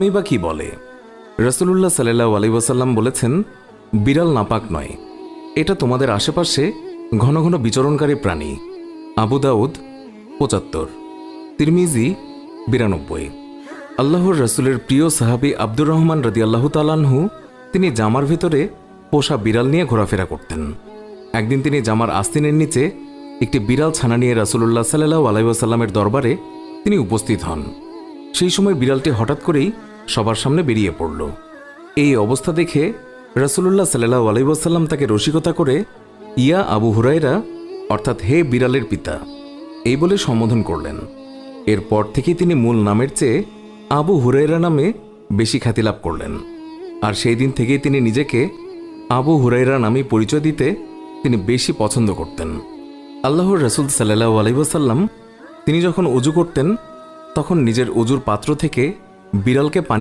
বা কি বলে? রাসূলুল্লাহ সাল্লাল্লাহু আলাইহি ওয়াসাল্লাম বলেছেন, বিড়াল নাপাক নয়, এটা তোমাদের আশেপাশে ঘন ঘন বিচরণকারী প্রাণী। আবু দাউদ ৭৫, তিরমিজি ৯২। আল্লাহর রাসূলের প্রিয় সাহাবী আব্দুর রহমান রাদিয়াল্লাহু তাআলা আনহু তিনি জামার ভেতরে পোষা বিড়াল নিয়ে ঘোরাফেরা করতেন। একদিন তিনি জামার আস্তিনের নিচে একটি বিড়াল ছানা নিয়ে রাসূলুল্লাহ সাল্লাল্লাহু আলাইহি ওয়াসাল্লামের দরবারে তিনি উপস্থিত হন। সেই সময় বিড়ালটি হঠাৎ করেই সবার সামনে বেরিয়ে পড়ল। এই অবস্থা দেখে রাসূলুল্লাহ সাল্লাল্লাহু আলাইহি ওয়াসাল্লাম তাকে রসিকতা করে ইয়া আবু হুরায়রা, অর্থাৎ হে বিড়ালের পিতা, এই বলে সম্বোধন করলেন। এরপর থেকেই তিনি মূল নামের চেয়ে আবু হুরায়রা নামে বেশি খ্যাতি লাভ করলেন। আর সেই দিন থেকেই তিনি নিজেকে আবু হুরায়রা নামে পরিচয় দিতে তিনি বেশি পছন্দ করতেন। আল্লাহর রাসূল সাল্লাল্লাহু আলাইহি ওয়াসাল্লাম তিনি যখন ওযু করতেন তখন নিজের ওযুর পাত্র থেকে বিড়ালকে পানি